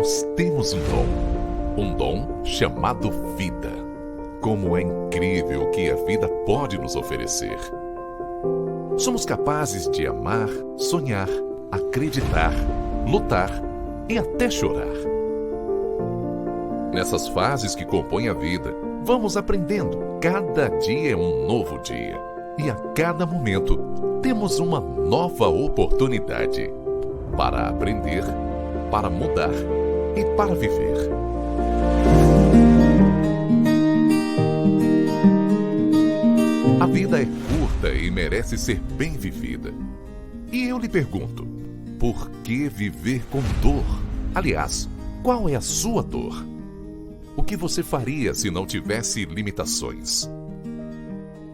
Nós temos um dom chamado vida. Como é incrível o que a vida pode nos oferecer. Somos capazes de amar, sonhar, acreditar, lutar e até chorar. Nessas fases que compõem a vida, vamos aprendendo. Cada dia é um novo dia. E a cada momento, temos uma nova oportunidade para aprender, para mudar e para viver. A vida é curta e merece ser bem vivida. E eu lhe pergunto, por que viver com dor? Aliás, qual é a sua dor? O que você faria se não tivesse limitações?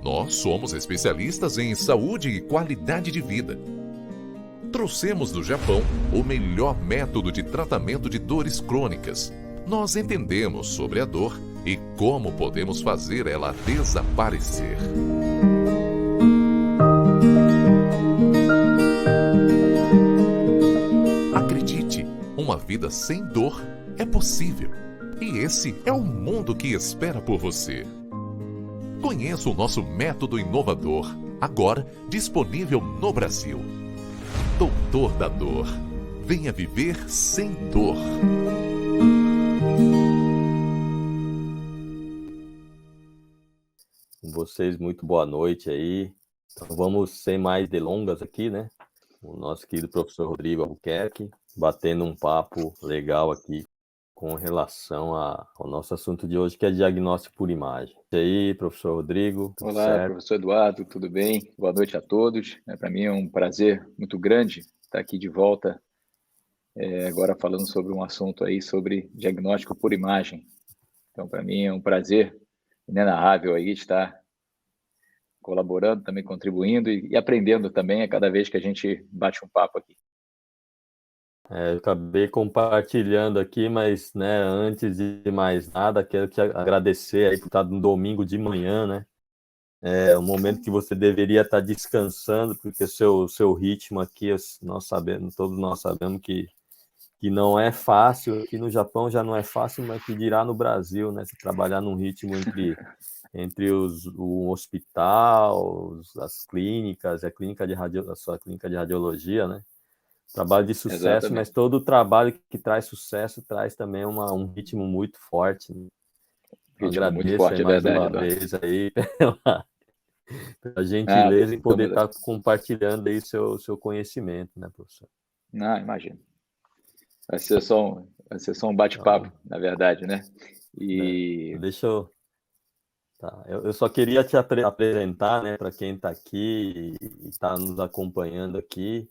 Nós somos especialistas em saúde e qualidade de vida. Trouxemos do Japão o melhor método de tratamento de dores crônicas. Nós entendemos sobre a dor e como podemos fazer ela desaparecer. Acredite, uma vida sem dor é possível. E esse é o mundo que espera por você. Conheça o nosso método inovador, agora disponível no Brasil. Doutor da Dor. Venha viver sem dor. Com vocês, muito boa noite aí. Então, vamos sem mais delongas aqui, né? O nosso querido professor Rodrigo Albuquerque, batendo um papo legal aqui com relação ao nosso assunto de hoje, que é diagnóstico por imagem. E aí, professor Rodrigo, tudo Olá, certo? professor Eduardo, tudo bem? Boa noite a todos. Para mim é um prazer muito grande estar aqui de volta, agora falando sobre um assunto aí sobre diagnóstico por imagem. Então, para mim é um prazer inenarrável aí estar colaborando, também contribuindo e aprendendo também a cada vez que a gente bate um papo aqui. Eu acabei compartilhando aqui, mas, né, antes de mais nada, quero te agradecer aí por estar no domingo de manhã, né? É um momento que você deveria estar descansando, porque seu ritmo aqui, todos nós sabemos que não é fácil. Aqui no Japão já não é fácil, mas que dirá no Brasil, né? Se trabalhar num ritmo entre o hospital, as clínicas, a sua clínica de radiologia, né? Trabalho de sucesso, Exatamente. mas todo o trabalho que traz sucesso traz também um ritmo muito forte. Né? Ritmo muito Agradeço forte, é mais verdade, uma Eduardo. vez aí pela gentileza em poder estar compartilhando aí seu conhecimento, né, professor? Não, imagino. Vai ser só um bate-papo, na verdade, né? Deixa eu... Tá. Eu só queria te apresentar, né, para quem está aqui e está nos acompanhando aqui.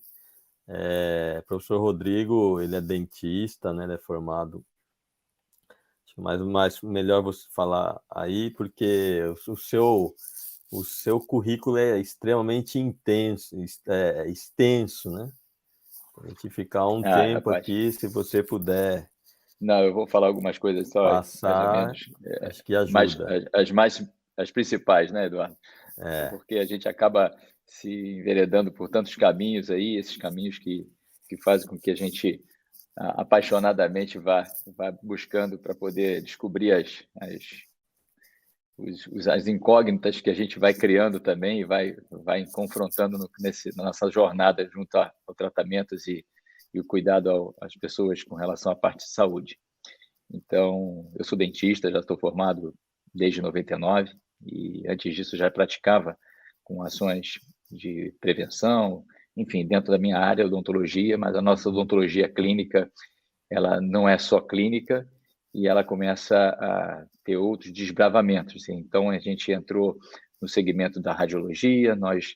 Professor Rodrigo, ele é dentista, né, ele é formado. Mas melhor você falar aí, porque o seu currículo é extremamente extenso, né? A gente ficar um tempo rapaz. aqui, se você puder. Não, eu vou falar algumas coisas só, Passar, mais ou menos. acho que ajuda. As principais, né, Eduardo? Porque a gente acaba se enveredando por tantos caminhos aí, esses caminhos que fazem com que a gente apaixonadamente vá buscando para poder descobrir as incógnitas que a gente vai criando também e vai confrontando na nossa jornada junto ao tratamentos e o cuidado às pessoas com relação à parte de saúde. Então, eu sou dentista, já estou formado desde 99 e antes disso já praticava com ações de prevenção, enfim, dentro da minha área, odontologia, mas a nossa odontologia clínica, ela não é só clínica e ela começa a ter outros desbravamentos. Então, a gente entrou no segmento da radiologia, nós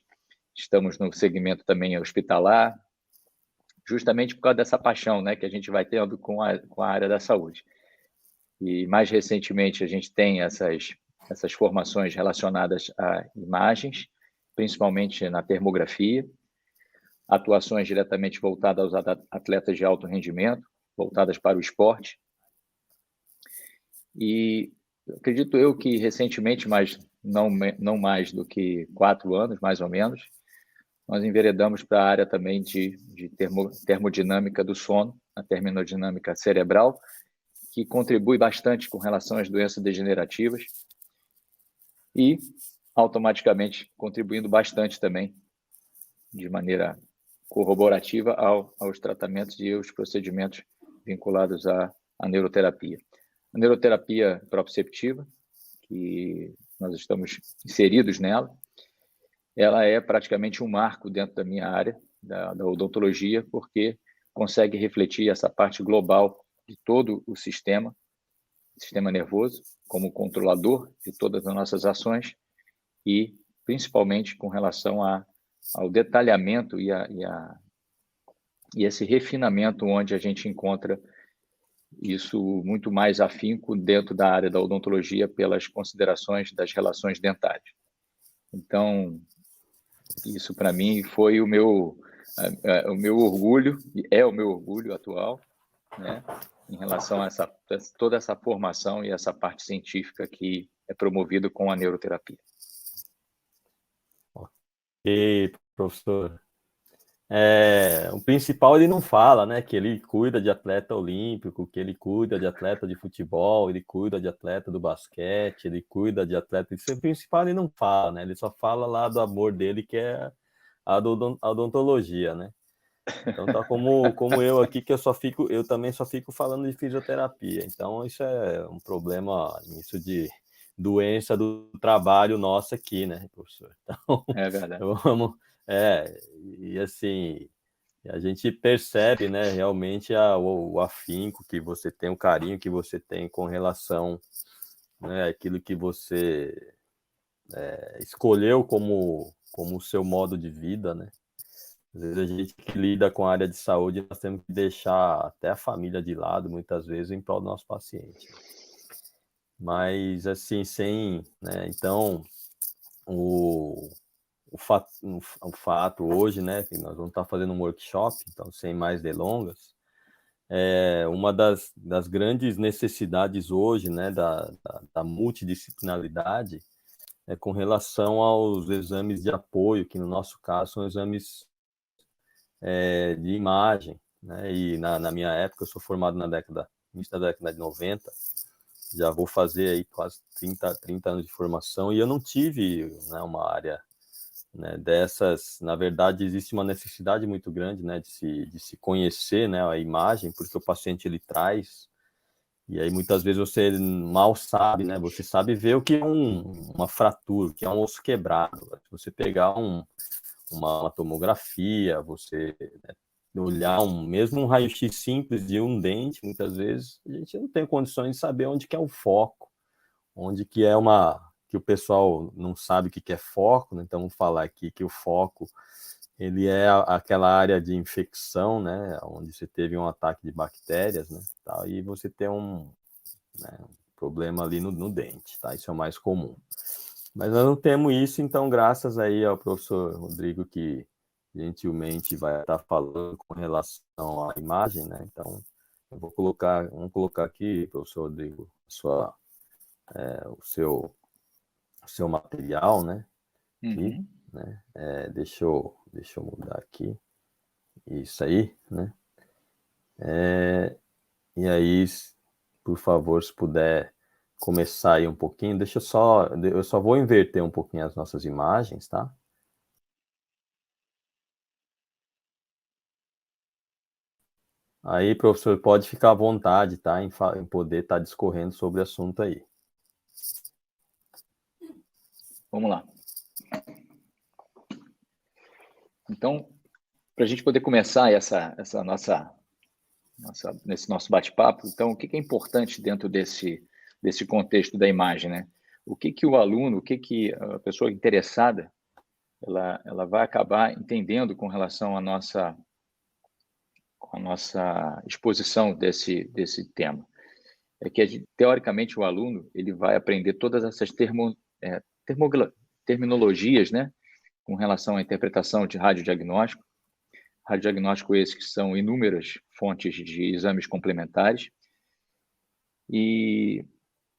estamos no segmento também hospitalar, justamente por causa dessa paixão, né, que a gente vai tendo com a área da saúde. E mais recentemente a gente tem essas formações relacionadas a imagens, principalmente na termografia, atuações diretamente voltadas aos atletas de alto rendimento, voltadas para o esporte. E acredito eu que recentemente, mas não mais do que 4 anos, mais ou menos, nós enveredamos para a área também de termodinâmica do sono, a termodinâmica cerebral, que contribui bastante com relação às doenças degenerativas e, automaticamente, contribuindo bastante também, de maneira corroborativa, aos tratamentos e aos procedimentos vinculados à neuroterapia. A neuroterapia proprioceptiva, que nós estamos inseridos nela, ela é praticamente um marco dentro da minha área, da odontologia, porque consegue refletir essa parte global de todo o sistema nervoso, como controlador de todas as nossas ações e, principalmente, com relação ao detalhamento e esse refinamento onde a gente encontra isso muito mais afinco dentro da área da odontologia pelas considerações das relações dentárias. Então, isso para mim foi o meu orgulho, é o meu orgulho atual, né, em relação a toda essa formação e essa parte científica que é promovida com a neuroterapia. Ok, professor. O principal ele não fala, né? Que ele cuida de atleta olímpico, que ele cuida de atleta de futebol, ele cuida de atleta do basquete, ele cuida de atleta. Isso é o principal, ele não fala, né? Ele só fala lá do amor dele, que é a odontologia, né? Então tá como eu aqui, que eu também só fico falando de fisioterapia. Então isso é um problema, isso de doença do trabalho nosso aqui, né, professor? Então, é verdade. Vamos, e assim, a gente percebe, né, realmente o afinco que você tem, o carinho que você tem com relação, né, aquilo que você escolheu como o seu modo de vida, né? Às vezes a gente que lida com a área de saúde, nós temos que deixar até a família de lado, muitas vezes, em prol do nosso paciente. Mas, assim, né, então, o fato hoje, né, que nós vamos estar fazendo um workshop, então, sem mais delongas, uma das grandes necessidades hoje, né, da multidisciplinaridade, é com relação aos exames de apoio, que no nosso caso são exames de imagem, né? E na minha época, eu sou formado início da década de 90, já vou fazer aí quase 30 anos de formação, e eu não tive, né, uma área, né, dessas. Na verdade, existe uma necessidade muito grande, né, de se conhecer, né, a imagem, porque o paciente ele traz, e aí muitas vezes você mal sabe, né, você sabe ver o que é uma fratura, o que é um osso quebrado. Se você pegar uma tomografia, você, né, olhar mesmo um raio-x simples de um dente, muitas vezes a gente não tem condições de saber onde que é o foco, onde que é que o pessoal não sabe o que é foco, né? Então vamos falar aqui que o foco ele é aquela área de infecção, né, onde você teve um ataque de bactérias, né, tal, e você tem um problema ali no dente, tá? Isso é o mais comum. Mas nós não temos isso, então graças aí ao professor Rodrigo, que gentilmente vai estar falando com relação à imagem, né? Então, vamos colocar aqui, professor Rodrigo, o seu material, né? Aqui, né? Deixa eu mudar aqui. Isso aí, né? E aí, por favor, se puder começar aí um pouquinho, eu só vou inverter um pouquinho as nossas imagens, tá? Aí, professor, pode ficar à vontade, tá? Em poder estar discorrendo sobre o assunto aí. Vamos lá. Então, para a gente poder começar nesse nosso bate-papo, então, o que é importante dentro desse contexto da imagem, né? O que o aluno, o que a pessoa interessada, ela vai acabar entendendo com relação à nossa exposição desse tema? É que, teoricamente, o aluno ele vai aprender todas essas terminologias, né, com relação à interpretação de radiodiagnóstico. Radiodiagnóstico esse que são inúmeras fontes de exames complementares. E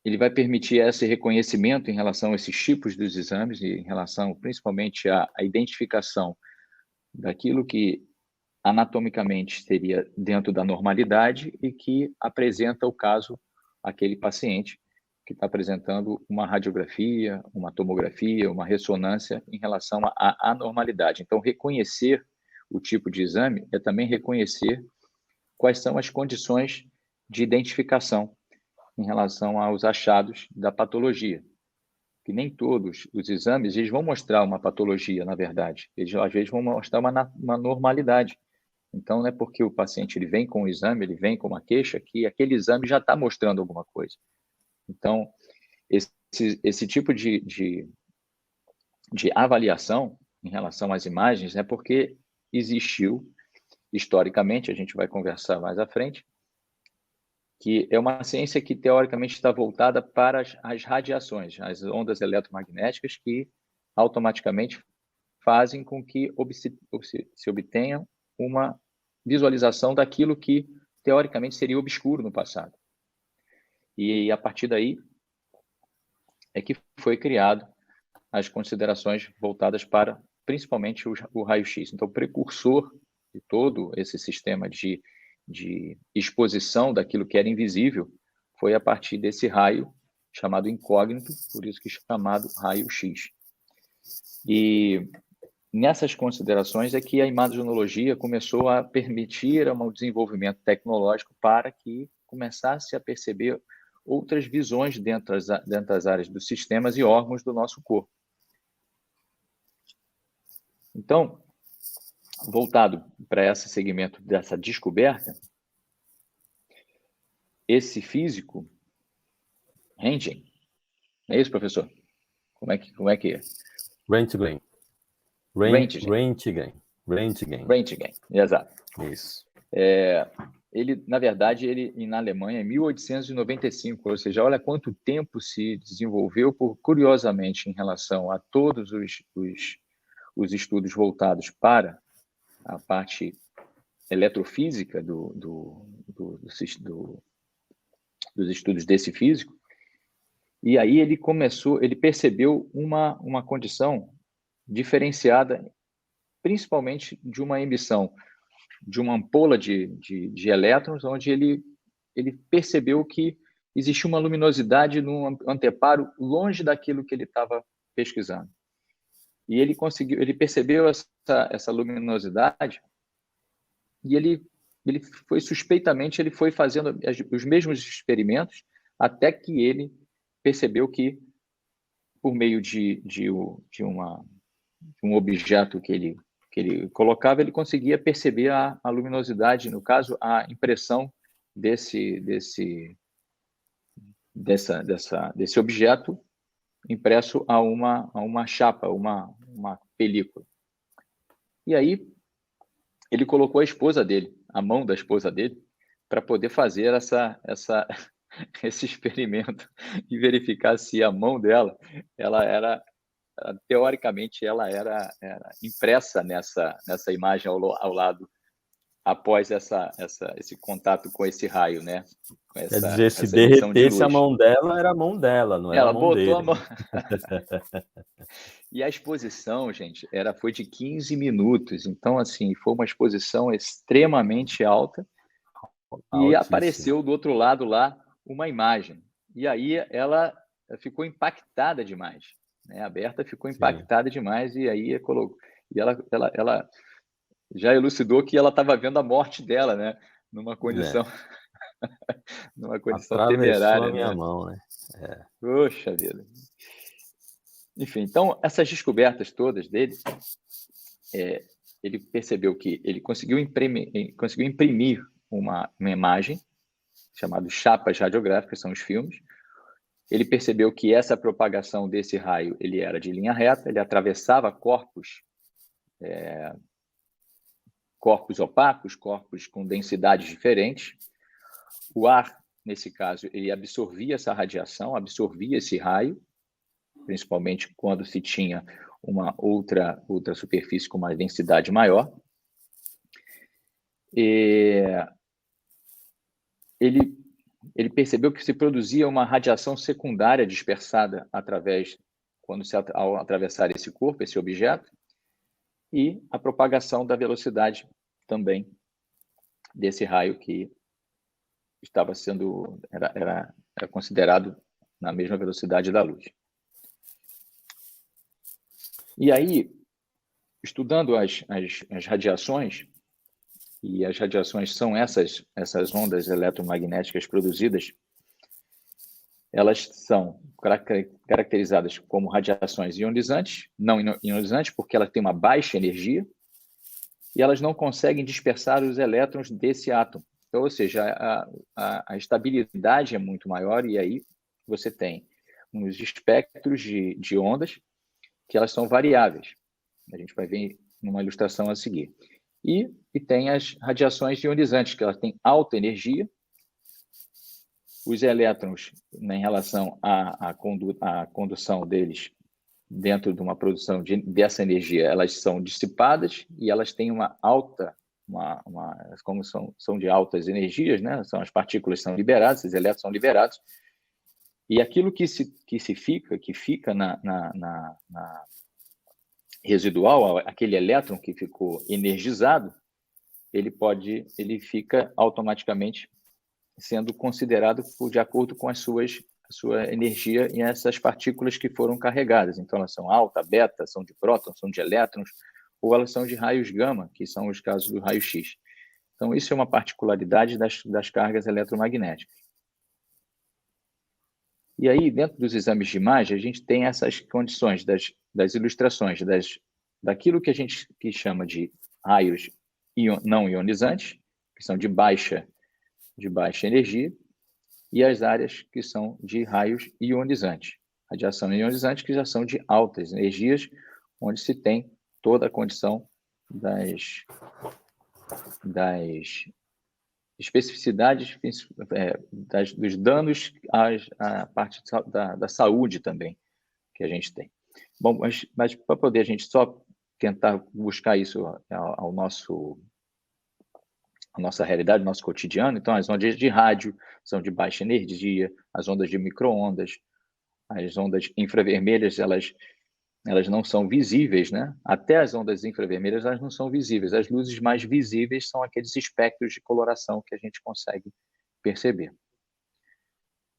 ele vai permitir esse reconhecimento em relação a esses tipos dos exames e em relação, principalmente, à identificação daquilo que anatomicamente seria dentro da normalidade e que apresenta o caso aquele paciente que está apresentando uma radiografia, uma tomografia, uma ressonância em relação à anormalidade. Então, reconhecer o tipo de exame é também reconhecer quais são as condições de identificação em relação aos achados da patologia. Que nem todos os exames eles vão mostrar uma patologia, na verdade. Eles, às vezes, vão mostrar uma normalidade. Então, não é porque o paciente ele vem com um exame, ele vem com uma queixa, que aquele exame já está mostrando alguma coisa. Então, esse tipo de avaliação em relação às imagens é porque existiu, historicamente, a gente vai conversar mais à frente, que é uma ciência que, teoricamente, está voltada para as radiações, as ondas eletromagnéticas que automaticamente fazem com que se obtenha uma visualização daquilo que, teoricamente, seria obscuro no passado. E, a partir daí, é que foi criado as considerações voltadas para, principalmente, o raio-x. Então, o precursor de todo esse sistema de exposição daquilo que era invisível foi a partir desse raio chamado incógnito, por isso que chamado raio-x. E nessas considerações é que a imaginologia começou a permitir um desenvolvimento tecnológico para que começasse a perceber outras visões dentro das áreas dos sistemas e órgãos do nosso corpo. Então, voltado para esse segmento dessa descoberta, esse físico, Röntgen, é isso, professor? Como é que é? Röntgen. Röntgen, exato. Isso. Ele, na verdade, na Alemanha, em 1895, ou seja, olha quanto tempo se desenvolveu, curiosamente, em relação a todos os estudos voltados para a parte eletrofísica dos estudos desse físico. E aí ele percebeu uma condição diferenciada, principalmente de uma emissão de uma ampola de elétrons, onde ele percebeu que existia uma luminosidade no anteparo longe daquilo que ele estava pesquisando. E ele percebeu essa luminosidade e ele foi suspeitamente, ele foi fazendo os mesmos experimentos até que ele percebeu que, por meio de um objeto que ele colocava, ele conseguia perceber a luminosidade, no caso, a impressão desse objeto impresso a uma chapa, uma película. E aí ele colocou a esposa dele, a mão da esposa dele, para poder fazer esse experimento e verificar se a mão dela, teoricamente, ela era impressa nessa imagem ao lado, após esse contato com esse raio, né? Quer dizer, se derretesse a mão dela, era a mão dela, não era a mão dele. Ela botou a mão... E a exposição, gente, foi de 15 minutos. Então, assim, foi uma exposição extremamente alta. E apareceu do outro lado lá uma imagem. E aí ela ficou impactada demais. Né? A Berta ficou impactada demais e aí ela já elucidou que ela estava vendo a morte dela, né? Numa condição numa condição temerária, a minha né? mão, né? Poxa vida. Enfim, então essas descobertas todas dele, ele percebeu que ele conseguiu imprimir uma imagem chamada chapas radiográficas, são os filmes. Ele percebeu que essa propagação desse raio ele era de linha reta, ele atravessava corpos opacos, corpos com densidades diferentes. O ar, nesse caso, ele absorvia essa radiação, absorvia esse raio, principalmente quando se tinha uma outra superfície com uma densidade maior. Ele percebeu que se produzia uma radiação secundária dispersada ao atravessar esse corpo, esse objeto, e a propagação da velocidade também desse raio que estava sendo, era considerado na mesma velocidade da luz. E aí, estudando as radiações, e as radiações são essas ondas eletromagnéticas produzidas, elas são caracterizadas como radiações ionizantes, não ionizantes, porque elas têm uma baixa energia, e elas não conseguem dispersar os elétrons desse átomo. Então, ou seja, a estabilidade é muito maior, e aí você tem uns espectros de ondas que elas são variáveis. A gente vai ver numa ilustração a seguir. E tem as radiações ionizantes, que elas têm alta energia. Os elétrons, né, em relação à condução deles dentro de uma produção dessa energia, elas são dissipadas e elas têm uma alta, como são de altas energias, né? São as partículas são liberadas, esses elétrons são liberados, e aquilo que fica na residual, aquele elétron que ficou energizado, ele fica automaticamente sendo considerado de acordo com a sua energia e essas partículas que foram carregadas. Então, elas são alta, beta, são de prótons, são de elétrons, ou elas são de raios gama, que são os casos do raio-x. Então, isso é uma particularidade das cargas eletromagnéticas. E aí, dentro dos exames de imagem, a gente tem essas condições das ilustrações daquilo que a gente chama de raios não ionizantes, que são de baixa energia, e as áreas que são de raios ionizantes. Radiação ionizante, que já são de altas energias, onde se tem toda a condição das especificidades, dos danos à parte da saúde também que a gente tem. Bom, mas para poder a gente só tentar buscar isso a nossa realidade, nosso cotidiano, então as ondas de rádio são de baixa energia, as ondas de micro-ondas, as ondas infravermelhas, elas não são visíveis, né? Até as ondas infravermelhas, elas não são visíveis. As luzes mais visíveis são aqueles espectros de coloração que a gente consegue perceber.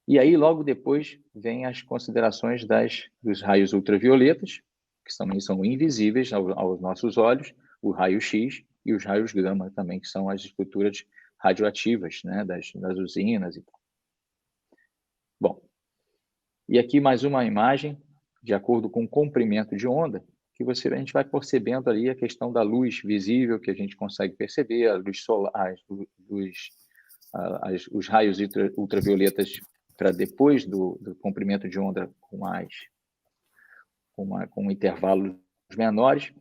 E aí, logo depois, vem as considerações dos raios ultravioletas, que também são invisíveis aos nossos olhos, o raio-x e os raios gama também, que são as estruturas radioativas, né, das usinas. Bom, e aqui mais uma imagem, de acordo com o comprimento de onda, que a gente vai percebendo ali a questão da luz visível, que a gente consegue perceber, a luz solar, os raios ultravioletas para depois do comprimento de onda com intervalos menores,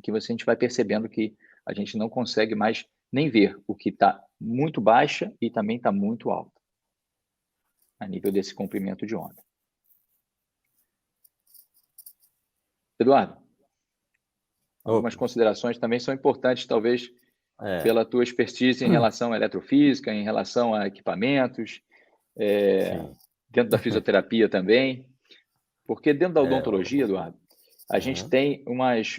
que a gente vai percebendo que a gente não consegue mais nem ver o que está muito baixa e também está muito alta, a nível desse comprimento de onda. Eduardo, algumas considerações também são importantes, talvez, pela tua expertise em relação à eletrofísica, em relação a equipamentos, dentro da fisioterapia também, porque dentro da odontologia, Eduardo, a gente tem umas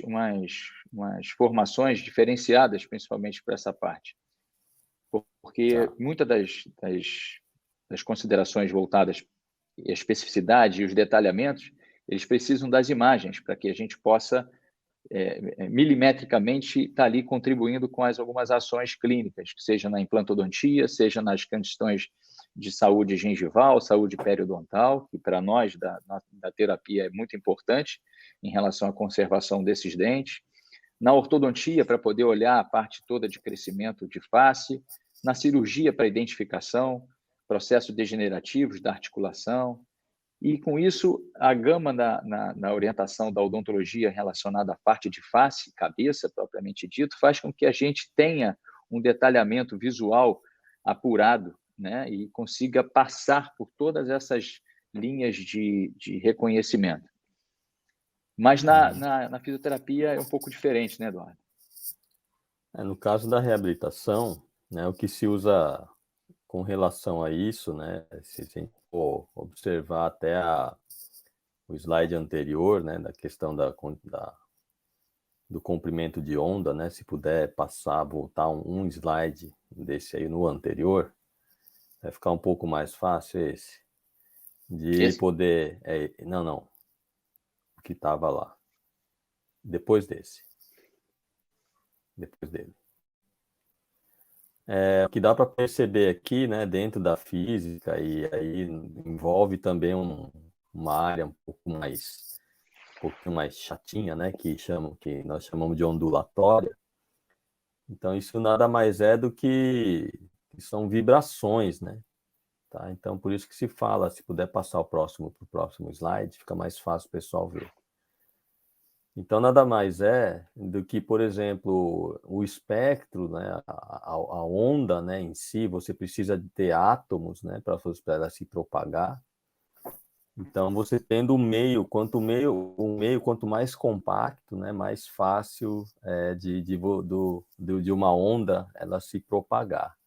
formações diferenciadas, principalmente para essa parte, porque muitas das considerações voltadas à especificidade e os detalhamentos, eles precisam das imagens para que a gente possa milimetricamente estar ali contribuindo com algumas ações clínicas, seja na implantodontia, seja nas questões de saúde gengival, saúde periodontal, que para nós da terapia é muito importante em relação à conservação desses dentes, na ortodontia para poder olhar a parte toda de crescimento de face, na cirurgia para identificação, processos degenerativos da articulação, e com isso a gama na orientação da odontologia relacionada à parte de face, cabeça propriamente dito, faz com que a gente tenha um detalhamento visual apurado, né, e consiga passar por todas essas linhas de reconhecimento. Mas na fisioterapia é um pouco diferente, né, Eduardo? No caso da reabilitação, né, o que se usa com relação a isso, né, se a gente for observar até o slide anterior, né, da questão da do comprimento de onda, né? Se puder voltar um slide desse aí no anterior, vai ficar um pouco mais fácil esse. De poder... não. O que estava lá. Depois desse. Depois dele. O que dá para perceber aqui, né, dentro da física, e aí envolve também uma área um pouquinho mais chatinha, né, que nós chamamos de ondulatória. Então, isso nada mais é do que são vibrações, né? Tá? Então, por isso que se fala, se puder passar pro próximo slide, fica mais fácil o pessoal ver. Então, nada mais é do que, por exemplo, o espectro, né, a onda, né, em si, você precisa de ter átomos, né, para ela se propagar. Então, você tendo quanto mais compacto, né, mais fácil de uma onda ela se propagar.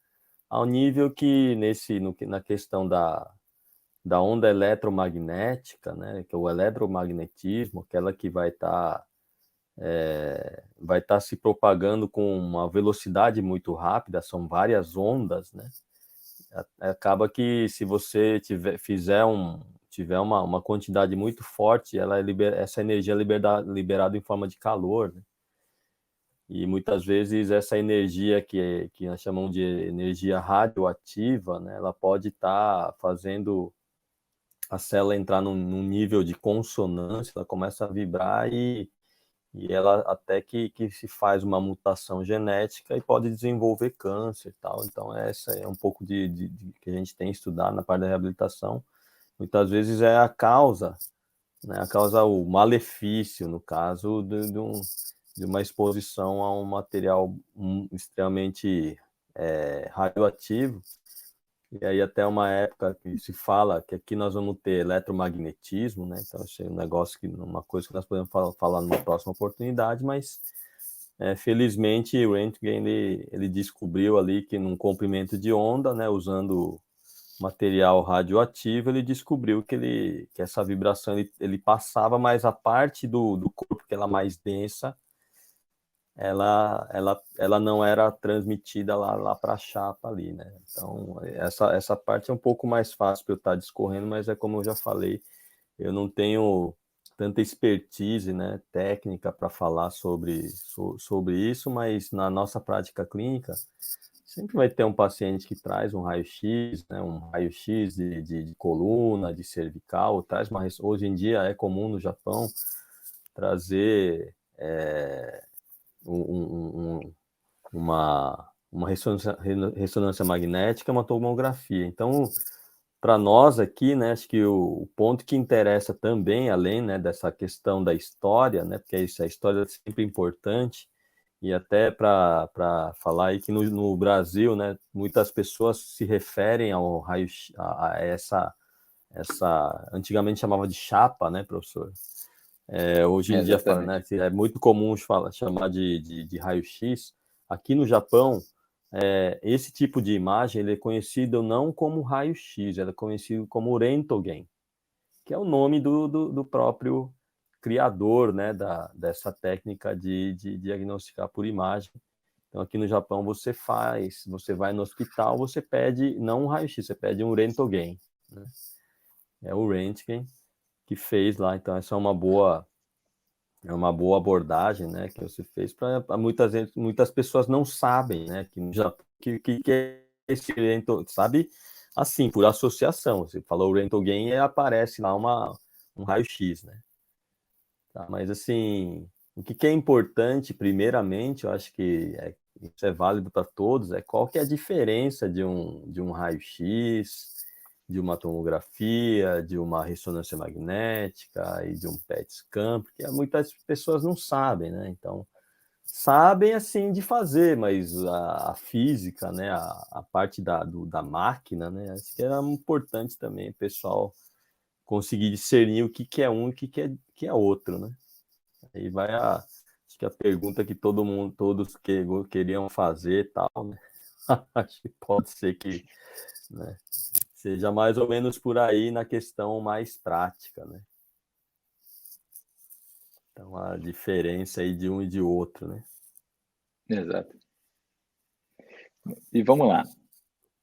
Ao nível que na questão da onda eletromagnética, né, que é o eletromagnetismo, aquela que vai estar se propagando com uma velocidade muito rápida, são várias ondas, né? Acaba que se você tiver uma quantidade muito forte, essa energia é liberada em forma de calor, né? E muitas vezes essa energia que nós chamamos de energia radioativa, né, ela pode estar fazendo a célula entrar num nível de consonância, ela começa a vibrar e ela até que se faz uma mutação genética e pode desenvolver câncer e tal. Então, essa é um pouco de que a gente tem estudado na parte da reabilitação. Muitas vezes é a causa, né? O malefício, no caso de uma exposição a um material extremamente radioativo. E aí até uma época que se fala que aqui nós vamos ter eletromagnetismo, né? Então, isso é uma coisa que nós podemos falar numa próxima oportunidade, mas felizmente o Röntgen ele descobriu ali que num comprimento de onda, né, usando material radioativo, ele descobriu que essa vibração ele passava, mas a parte do corpo que ela é mais densa, ela não era transmitida lá para a chapa ali, né? Então, essa parte é um pouco mais fácil para eu estar discorrendo, mas é como eu já falei, eu não tenho tanta expertise, né, técnica para falar sobre isso, mas na nossa prática clínica, sempre vai ter um paciente que traz um raio-x, né, um raio-x de coluna, de cervical, hoje em dia é comum no Japão trazer uma ressonância magnética, uma tomografia. Então, para nós aqui, né, acho que o ponto que interessa também, além, né, dessa questão da história, né, porque a história é sempre importante, e até para falar aí que no Brasil, né, muitas pessoas se referem ao raio a essa antigamente chamava de chapa, né, professor? Hoje em dia, né, é muito comum chamar de raio-x. Aqui no Japão, esse tipo de imagem ele é conhecido não como raio-x, ele é conhecido como Röntgen, que é o nome do próprio criador, né, dessa técnica de diagnosticar por imagem. Então, aqui no Japão, você vai no hospital, você pede, não um raio-x, você pede um Röntgen, né? É o Röntgen que fez lá. Então, essa é uma boa abordagem, né, que você fez. Para muitas pessoas não sabem, né, que é esse Röntgen, sabe? Assim, por associação. Você falou Röntgen e aparece lá um raio-x, né? Tá, mas assim, o que é importante, primeiramente, eu acho que isso é válido para todos, qual que é a diferença de um raio-x, de uma tomografia, de uma ressonância magnética e de um PET scan, porque muitas pessoas não sabem, né? Então, sabem assim de fazer, mas a física, né, a parte da máquina, né, acho que era importante também o pessoal conseguir discernir o que é um e o que é outro, né? Aí acho que a pergunta que todos queriam fazer, tal, né? Acho que pode ser que, né, seja mais ou menos por aí na questão mais prática, né? Então, a diferença aí de um e de outro, né? Exato. E vamos lá.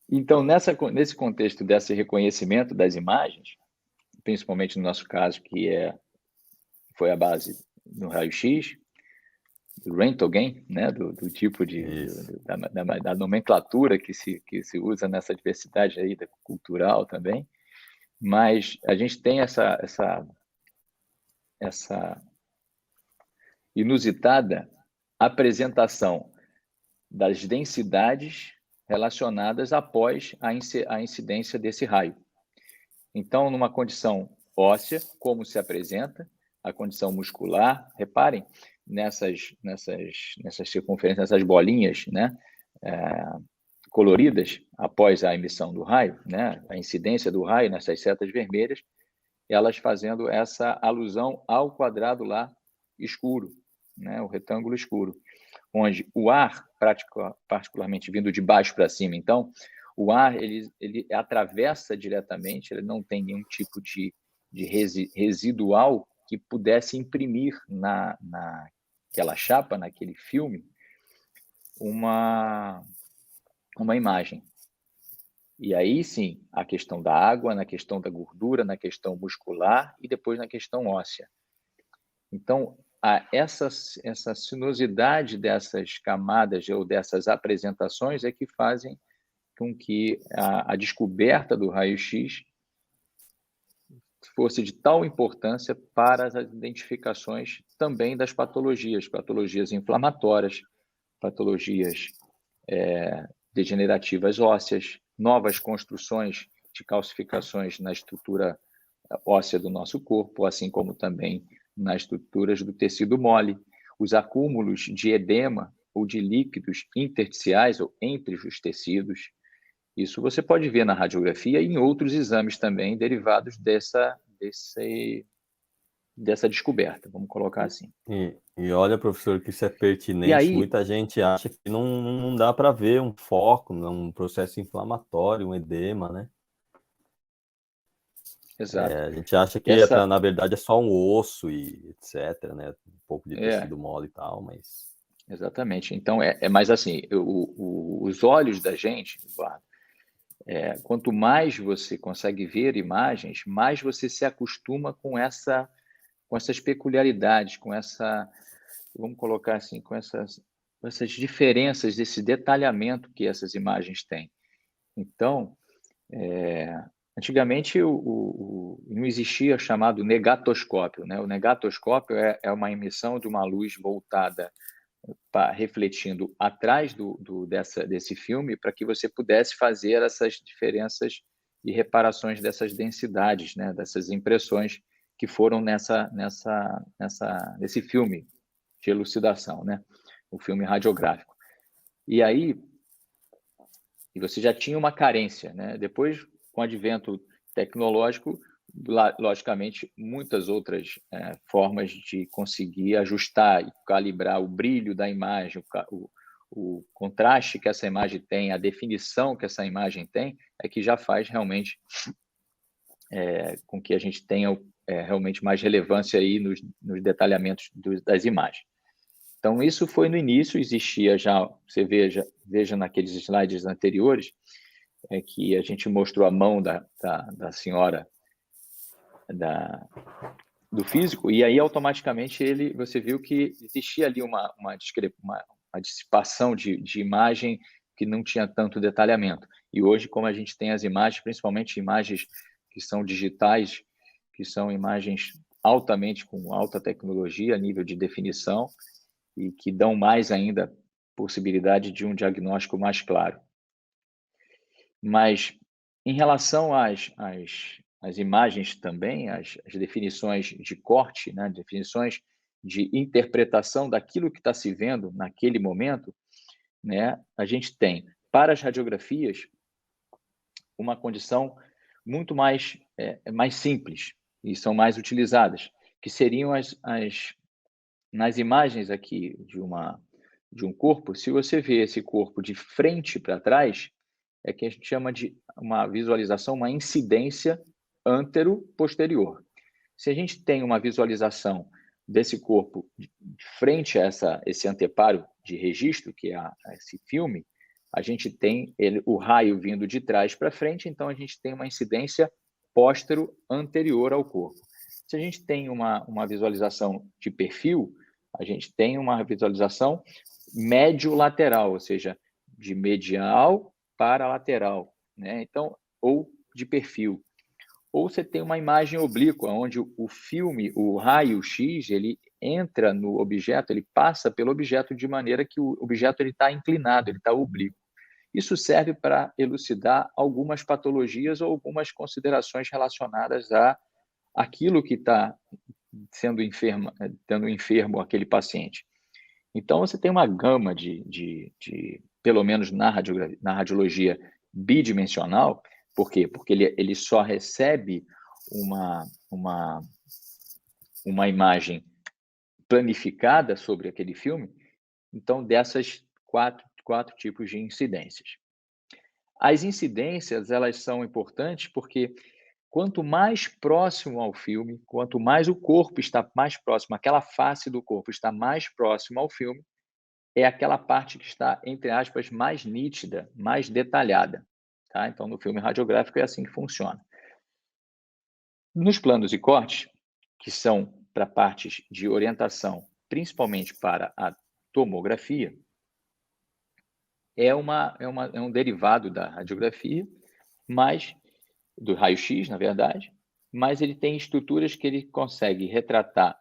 Então, nesse contexto desse reconhecimento das imagens, principalmente no nosso caso, foi a base no raio-x, do Röntgen, né, do tipo da nomenclatura que se usa nessa diversidade aí cultural também, mas a gente tem essa inusitada apresentação das densidades relacionadas após a incidência desse raio. Então, numa condição óssea, como se apresenta, a condição muscular, reparem nessas circunferências, nessas bolinhas, né, coloridas após a emissão do raio, né, a incidência do raio nessas setas vermelhas, elas fazendo essa alusão ao quadrado lá escuro, né, o retângulo escuro, onde o ar, particularmente vindo de baixo para cima, então, o ar ele atravessa diretamente, ele não tem nenhum tipo de residual que pudesse imprimir naquela chapa, naquele filme, uma imagem. E aí sim, a questão da água, na questão da gordura, na questão muscular e depois na questão óssea. Então, essa sinuosidade dessas camadas ou dessas apresentações é que fazem com que a descoberta do raio-x fosse de tal importância para as identificações também das patologias inflamatórias, patologias degenerativas ósseas, novas construções de calcificações na estrutura óssea do nosso corpo, assim como também nas estruturas do tecido mole, os acúmulos de edema ou de líquidos intersticiais ou entre os tecidos. Isso você pode ver na radiografia e em outros exames também derivados dessa descoberta, vamos colocar assim. E olha, professor, que isso é pertinente. aí, Muita gente acha que não dá para ver um foco, um processo inflamatório, um edema, né? exato. A gente acha que, na verdade, é só um osso e etc., né? Um pouco de tecido mole e tal, mas... Exatamente. Então, mais assim, os olhos da gente, Eduardo, quanto mais você consegue ver imagens, mais você se acostuma com essas peculiaridades, vamos colocar assim, com essas diferenças, desse detalhamento que essas imagens têm. Então, antigamente não existia chamado negatoscópio, né? O negatoscópio é uma emissão de uma luz voltada refletindo atrás desse filme para que você pudesse fazer essas diferenças e reparações dessas densidades, né? Dessas impressões que foram nesse filme de elucidação, né? O filme radiográfico. E aí você já tinha uma carência, né? Depois, com o advento tecnológico, logicamente, muitas outras formas de conseguir ajustar e calibrar o brilho da imagem, o contraste que essa imagem tem, a definição que essa imagem tem, é que já faz realmente com que a gente tenha realmente mais relevância aí nos detalhamentos das imagens. Então, isso foi no início, existia já, você veja naqueles slides anteriores, que a gente mostrou a mão da senhora do físico, e aí automaticamente você viu que existia ali uma dissipação de imagem que não tinha tanto detalhamento. E hoje, como a gente tem as imagens, principalmente imagens que são digitais, que são imagens com alta tecnologia, nível de definição, e que dão mais ainda possibilidade de um diagnóstico mais claro. Mas, em relação às imagens também, as definições de corte, né, definições de interpretação daquilo que está se vendo naquele momento, né, a gente tem, para as radiografias, uma condição muito mais simples, e são mais utilizadas, que seriam nas imagens aqui de um corpo. Se você vê esse corpo de frente para trás, é que a gente chama de uma visualização, uma incidência antero-posterior. Se a gente tem uma visualização desse corpo frente a esse anteparo de registro, que é esse filme, a gente tem o raio vindo de trás para frente, então a gente tem uma incidência póstero-anterior ao corpo. Se a gente tem uma visualização de perfil, a gente tem uma visualização médio-lateral, ou seja, de medial para lateral, né? Então, ou de perfil. Ou você tem uma imagem oblíqua, onde o filme, o raio-x, ele entra no objeto, ele passa pelo objeto de maneira que o objeto está inclinado, ele está oblíquo. Isso serve para elucidar algumas patologias ou algumas considerações relacionadas a aquilo que está sendo enfermo aquele paciente. Então, você tem uma gama de pelo menos na radiologia bidimensional. Por quê? Porque ele só recebe uma imagem planificada sobre aquele filme, então, dessas quatro tipos de incidências. As incidências, elas são importantes porque quanto mais próximo ao filme, quanto mais o corpo está mais próximo, aquela face do corpo está mais próximo ao filme, é aquela parte que está, entre aspas, mais nítida, mais detalhada. Tá? Então, no filme radiográfico é assim que funciona. Nos planos e cortes, que são para partes de orientação, principalmente para a tomografia, é um derivado da radiografia, mas do raio-x, na verdade, mas ele tem estruturas que ele consegue retratar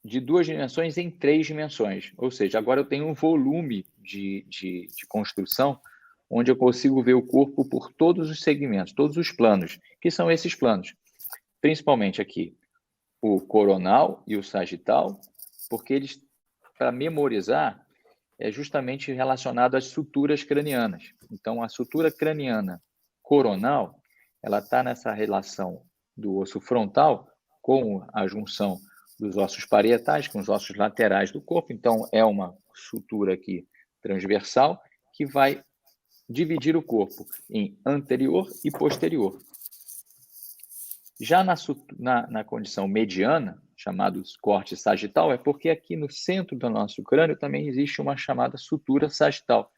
de 2 dimensões em 3 dimensões. Ou seja, agora eu tenho um volume de construção onde eu consigo ver o corpo por todos os segmentos, todos os planos, que são esses planos. Principalmente aqui, o coronal e o sagital, porque eles, para memorizar, é justamente relacionado às suturas cranianas. Então, a sutura craniana coronal, ela está nessa relação do osso frontal com a junção dos ossos parietais com os ossos laterais do corpo. Então, é uma sutura aqui transversal que vai dividir o corpo em anterior e posterior. Já na condição mediana, chamado corte sagital, é porque aqui no centro do nosso crânio também existe uma chamada sutura sagital.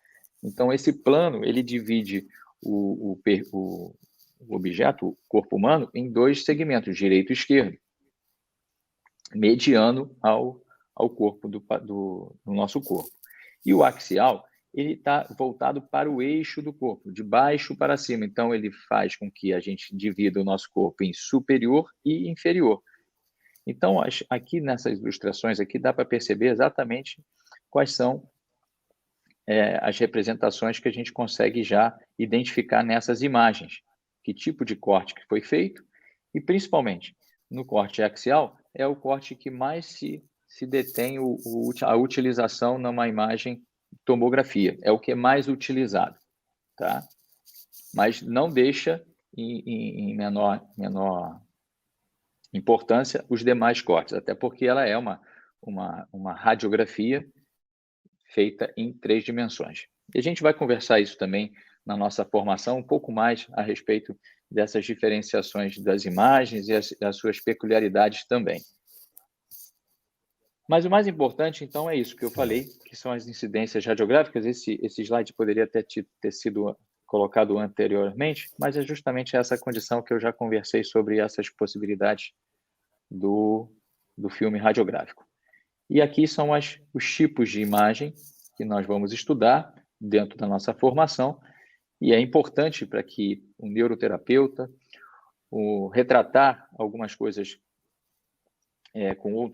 Então, esse plano, ele divide o objeto, o corpo humano, em 2 segmentos, direito e esquerdo, mediano ao corpo do nosso corpo. E o axial, ele está voltado para o eixo do corpo, de baixo para cima. Então, ele faz com que a gente divida o nosso corpo em superior e inferior. Então, aqui nessas ilustrações aqui dá para perceber exatamente quais são as representações que a gente consegue já identificar nessas imagens. Que tipo de corte que foi feito e, principalmente, no corte axial, é o corte que mais se detém a utilização numa imagem tomografia. É o que é mais utilizado, tá? Mas não deixa em menor importância os demais cortes, até porque ela é uma radiografia feita em 3 dimensões. E a gente vai conversar isso também na nossa formação, um pouco mais a respeito dessas diferenciações das imagens e as suas peculiaridades também. Mas o mais importante, então, é isso que eu falei, que são as incidências radiográficas. Esse slide poderia ter sido colocado anteriormente, mas é justamente essa condição que eu já conversei sobre essas possibilidades do filme radiográfico. E aqui são os tipos de imagem que nós vamos estudar dentro da nossa formação, e é importante para que o neuroterapeuta retratar algumas coisas com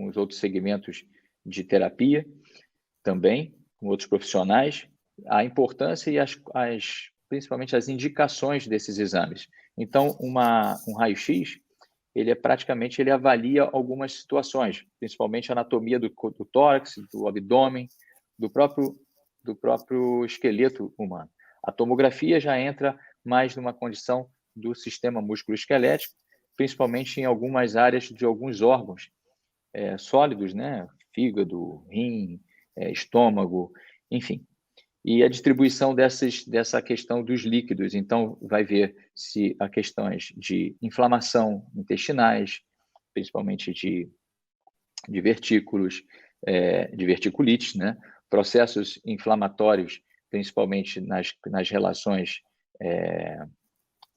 os outros segmentos de terapia, também, com outros profissionais, a importância e principalmente as indicações desses exames. Então, um raio-x, ele avalia algumas situações, principalmente a anatomia do tórax, do abdômen, do próprio esqueleto humano. A tomografia já entra mais numa condição do sistema músculo-esquelético, principalmente em algumas áreas de alguns órgãos sólidos, né? Fígado, rim, estômago, enfim. E a distribuição dessa questão dos líquidos. Então, vai ver se há questões de inflamação intestinais, principalmente de vertículos, de verticulites, né? Processos inflamatórios, principalmente nas relações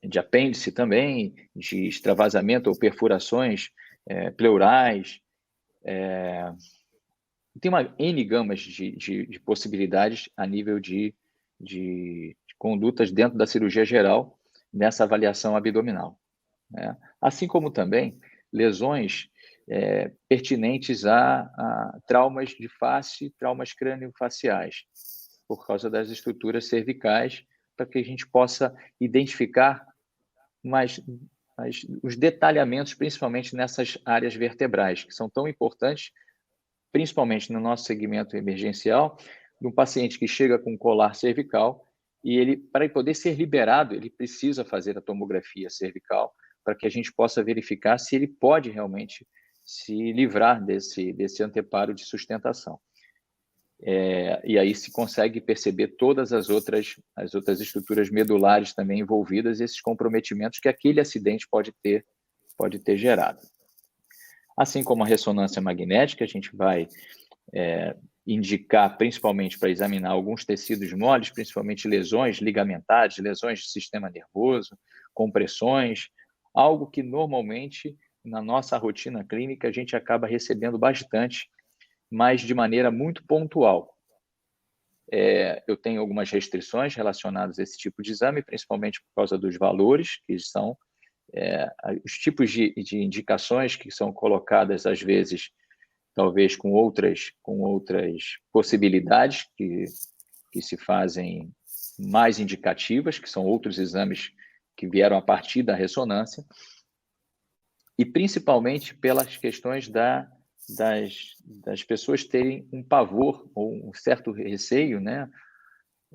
de apêndice também, de extravasamento ou perfurações pleurais. Tem uma N gamas de possibilidades a nível de condutas dentro da cirurgia geral nessa avaliação abdominal, né? Assim como também lesões pertinentes a traumas de face, traumas crânio-faciais, por causa das estruturas cervicais, para que a gente possa identificar os detalhamentos, principalmente nessas áreas vertebrais, que são tão importantes, principalmente no nosso segmento emergencial, de um paciente que chega com colar cervical e ele, para poder ser liberado, ele precisa fazer a tomografia cervical para que a gente possa verificar se ele pode realmente se livrar desse anteparo de sustentação. E aí se consegue perceber todas as outras estruturas medulares também envolvidas, esses comprometimentos que aquele acidente pode ter gerado. Assim como a ressonância magnética, a gente vai indicar principalmente para examinar alguns tecidos moles, principalmente lesões ligamentares, lesões de sistema nervoso, compressões, algo que normalmente na nossa rotina clínica a gente acaba recebendo bastante, mas de maneira muito pontual. Eu tenho algumas restrições relacionadas a esse tipo de exame, principalmente por causa dos valores, que são os tipos de indicações que são colocadas, às vezes, talvez com outras possibilidades que se fazem mais indicativas, que são outros exames que vieram a partir da ressonância, e principalmente pelas questões das pessoas terem um pavor ou um certo receio, né,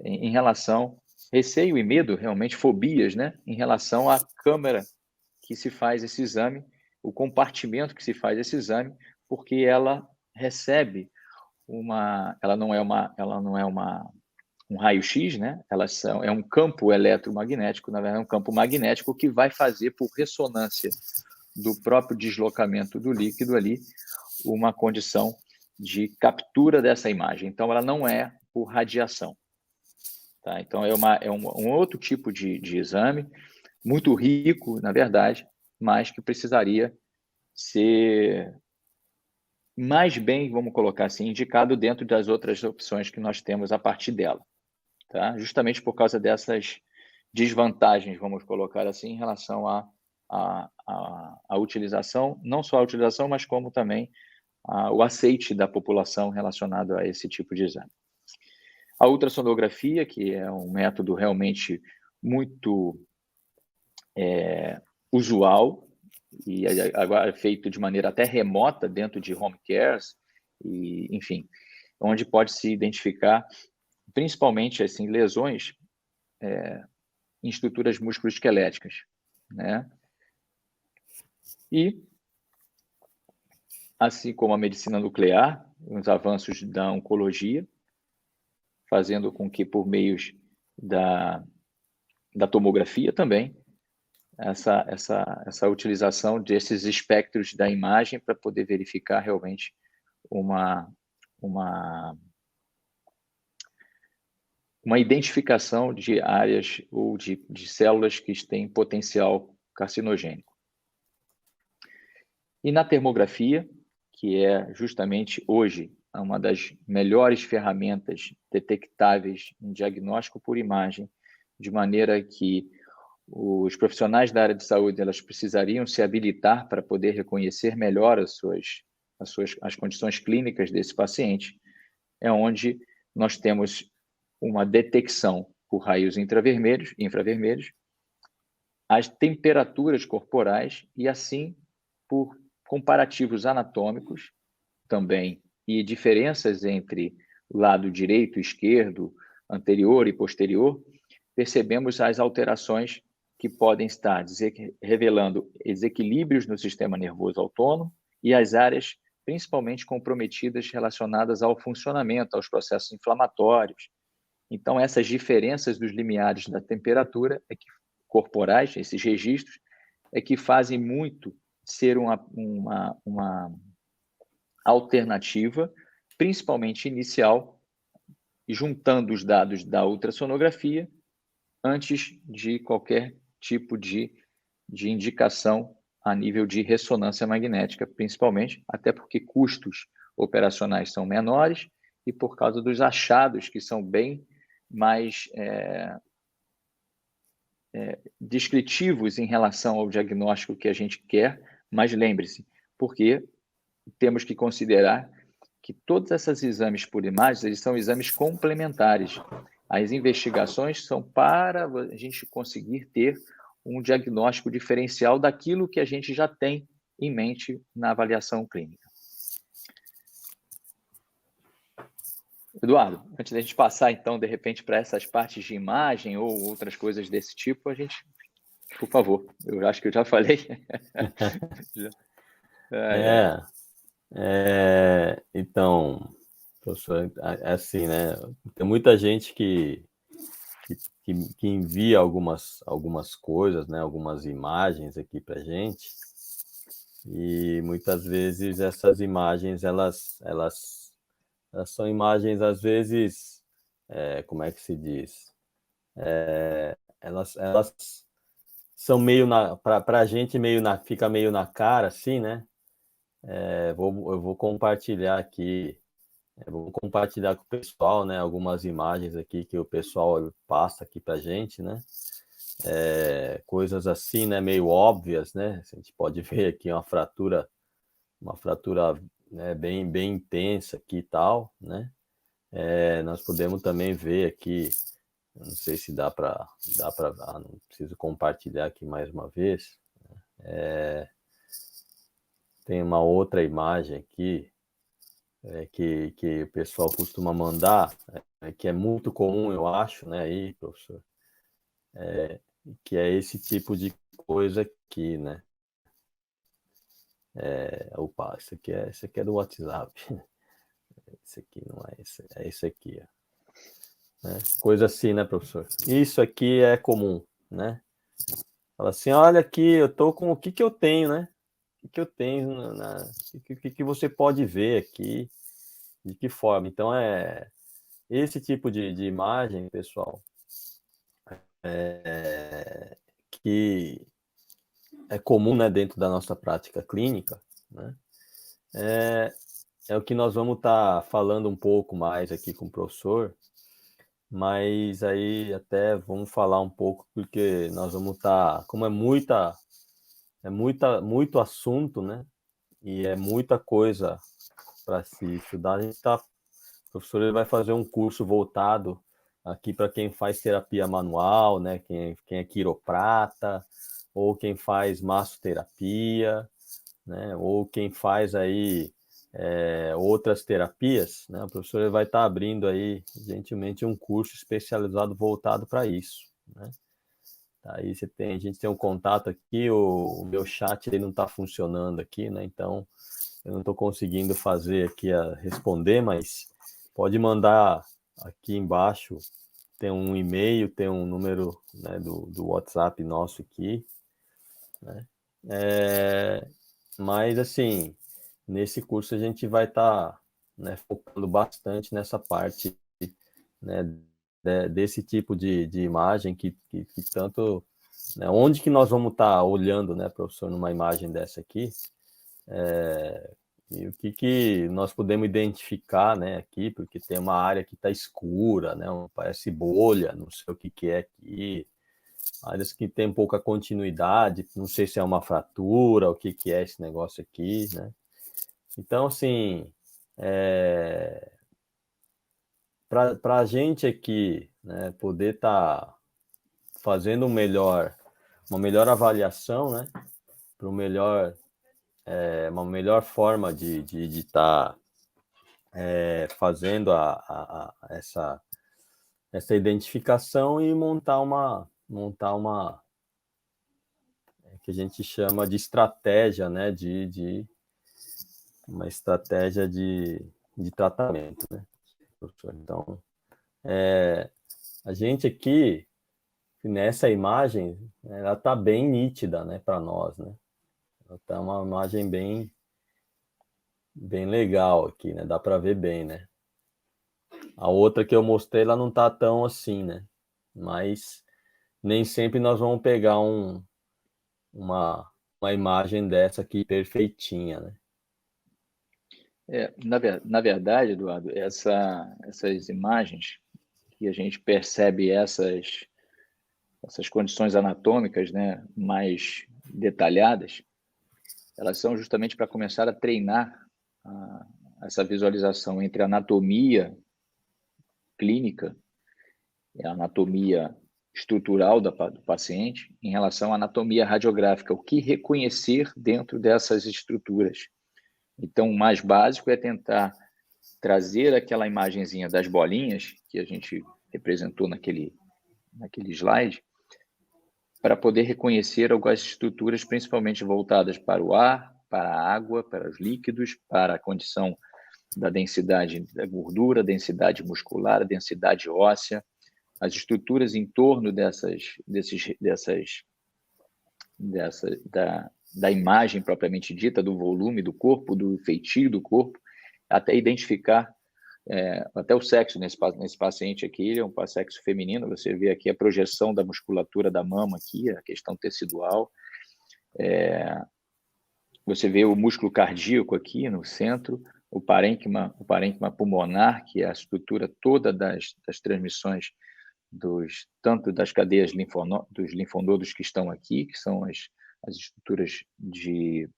em relação, receio e medo, realmente, fobias, né, em relação à câmara que se faz esse exame, o compartimento que se faz esse exame, porque ela recebe ela não é um raio-x, né? É um campo eletromagnético, na verdade é um campo magnético que vai fazer por ressonância do próprio deslocamento do líquido ali uma condição de captura dessa imagem. Então ela não é por radiação, tá? Então é um outro tipo de exame muito rico, na verdade, mas que precisaria ser mais bem, vamos colocar assim, indicado dentro das outras opções que nós temos a partir dela, tá? Justamente por causa dessas desvantagens, vamos colocar assim, em relação à utilização, não só a utilização, mas como também o aceite da população relacionado a esse tipo de exame. A ultrassonografia, que é um método realmente muito usual, e agora é feito de maneira até remota dentro de home cares, e, enfim, onde pode se identificar principalmente assim, lesões em estruturas musculoesqueléticas, né? E, assim como a medicina nuclear, os avanços da oncologia, fazendo com que, por meios da tomografia também, essa utilização desses espectros da imagem para poder verificar realmente uma identificação de áreas ou de células que têm potencial carcinogênico. E na termografia, que é justamente hoje uma das melhores ferramentas detectáveis em diagnóstico por imagem, de maneira que os profissionais da área de saúde elas precisariam se habilitar para poder reconhecer melhor as condições clínicas desse paciente, é onde nós temos uma detecção por raios infravermelhos, as temperaturas corporais e, assim, por comparativos anatômicos também e diferenças entre lado direito, esquerdo, anterior e posterior, percebemos as alterações que podem estar revelando desequilíbrios no sistema nervoso autônomo e as áreas principalmente comprometidas relacionadas ao funcionamento, aos processos inflamatórios. Então, essas diferenças dos limiares da temperatura corporais, esses registros, que fazem muito ser alternativa, principalmente inicial, juntando os dados da ultrassonografia antes de qualquer tipo de indicação a nível de ressonância magnética, principalmente, até porque custos operacionais são menores e por causa dos achados que são bem mais descritivos em relação ao diagnóstico que a gente quer, mas lembre-se, porque temos que considerar que todos esses exames por imagens, eles são exames complementares. As investigações são para a gente conseguir ter um diagnóstico diferencial daquilo que a gente já tem em mente na avaliação clínica. Eduardo, antes da gente passar, então, de repente, para essas partes de imagem ou outras coisas desse tipo, a gente, por favor, eu acho que eu já falei. Então, professor, é assim, né? Tem muita gente que envia algumas coisas, né? Algumas imagens aqui para gente, e muitas vezes essas imagens elas são imagens, às vezes, como é que se diz? Elas são meio para a gente fica meio na cara, assim, né? Eu vou compartilhar aqui, vou compartilhar com o pessoal, né? Algumas imagens aqui que o pessoal passa aqui para a gente, né? Coisas assim, né? Meio óbvias, né? A gente pode ver aqui uma fratura, né? bem intensa aqui e tal, né? Nós podemos também ver aqui, não sei se dá para, não preciso compartilhar aqui mais uma vez. Tem uma outra imagem aqui que o pessoal costuma mandar, que é muito comum, eu acho, né, aí, professor, que é esse tipo de coisa aqui, né? Opa, esse aqui é do WhatsApp. Esse aqui não é esse, é esse aqui, ó. Coisa assim, né, professor? Isso aqui é comum, né? Fala assim, olha aqui, eu tô com o que eu tenho, né? O que eu tenho, o que você pode ver aqui, de que forma. Então, esse tipo de imagem, pessoal, que é comum, né, dentro da nossa prática clínica, né? É o que nós vamos estar falando um pouco mais aqui com o professor, mas aí até vamos falar um pouco, porque nós vamos estar, como muito assunto, né? E é muita coisa para se estudar. O professor ele vai fazer um curso voltado aqui para quem faz terapia manual, né? Quem é quiroprata, ou quem faz massoterapia, né? Ou quem faz aí outras terapias, né? O professor ele vai estar abrindo aí, gentilmente, um curso especializado voltado para isso, né? Aí a gente tem um contato aqui, o meu chat ele não está funcionando aqui, né? Então eu não estou conseguindo fazer aqui responder, mas pode mandar aqui embaixo, tem um e-mail, tem um número, né, do WhatsApp nosso aqui, né? Mas assim, nesse curso a gente vai estar, né, focando bastante nessa parte, né, desse tipo de imagem que tanto, né, onde que nós vamos estar olhando, né, professor, numa imagem dessa aqui, e o que nós podemos identificar, né, aqui, porque tem uma área que está escura, né, parece bolha, não sei o que é aqui, áreas que tem pouca continuidade, não sei se é uma fratura, o que é esse negócio aqui, né? Então, assim, para a gente aqui, né, poder estar fazendo uma melhor avaliação, né, para uma melhor forma de estar fazendo essa identificação e montar uma que a gente chama de estratégia, né, uma estratégia de tratamento, né, professor? Então, a gente aqui, nessa imagem, ela está bem nítida, né, para nós, né? Ela está uma imagem bem legal aqui, né? Dá para ver bem, né? A outra que eu mostrei, ela não tá tão assim, né? Mas nem sempre nós vamos pegar uma imagem dessa aqui perfeitinha, né? Na verdade, Eduardo, essas imagens que a gente percebe essas condições anatômicas, né, mais detalhadas, elas são justamente para começar a treinar essa visualização entre a anatomia clínica e a anatomia estrutural do paciente em relação à anatomia radiográfica, o que reconhecer dentro dessas estruturas. Então, o mais básico é tentar trazer aquela imagenzinha das bolinhas que a gente representou naquele slide, para poder reconhecer algumas estruturas principalmente voltadas para o ar, para a água, para os líquidos, para a condição da densidade da gordura, densidade muscular, densidade óssea, as estruturas em torno da imagem propriamente dita, do volume do corpo, do feitio do corpo, até identificar até o sexo nesse paciente aqui. Ele é um sexo feminino. Você vê aqui a projeção da musculatura da mama aqui, a questão tecidual. Você vê o músculo cardíaco aqui no centro, o parênquima pulmonar, que é a estrutura toda das transmissões tanto das cadeias dos linfonodos que estão aqui, que são as estruturas de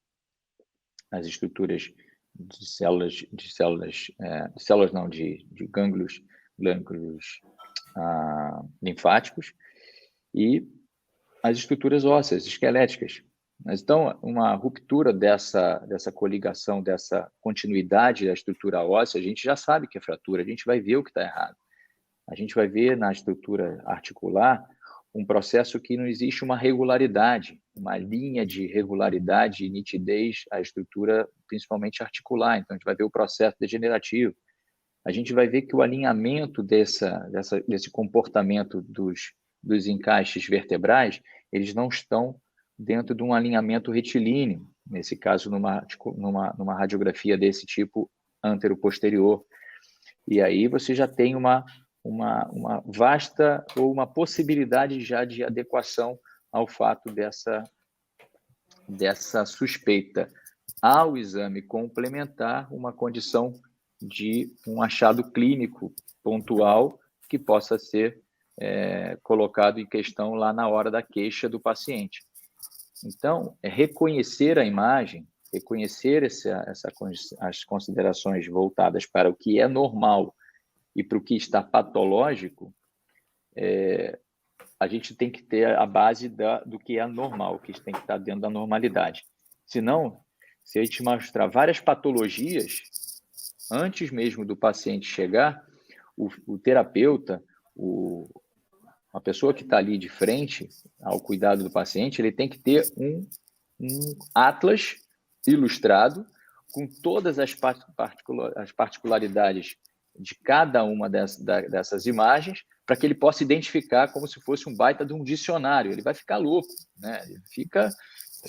gânglios linfáticos, e as estruturas ósseas, esqueléticas. Mas, então, uma ruptura dessa coligação, dessa continuidade da estrutura óssea, a gente já sabe que é fratura, a gente vai ver o que está errado. A gente vai ver na estrutura articular um processo que não existe uma regularidade, uma linha de regularidade e nitidez à estrutura, principalmente articular. Então, a gente vai ver o processo degenerativo. A gente vai ver que o alinhamento desse comportamento dos encaixes vertebrais, eles não estão dentro de um alinhamento retilíneo, nesse caso, numa radiografia desse tipo antero-posterior. E aí você já tem uma vasta ou uma possibilidade já de adequação ao fato dessa suspeita ao exame complementar, uma condição de um achado clínico pontual que possa ser colocado em questão lá na hora da queixa do paciente. Então, reconhecer a imagem, reconhecer as considerações voltadas para o que é normal e para o que está patológico, a gente tem que ter a base do que é normal, o que tem que estar dentro da normalidade. Senão, se a gente mostrar várias patologias, antes mesmo do paciente chegar, o terapeuta, a pessoa que está ali de frente ao cuidado do paciente, ele tem que ter um atlas ilustrado com todas as particularidades de cada uma dessas imagens, para que ele possa identificar como se fosse um baita de um dicionário. Ele vai ficar louco, né? Ele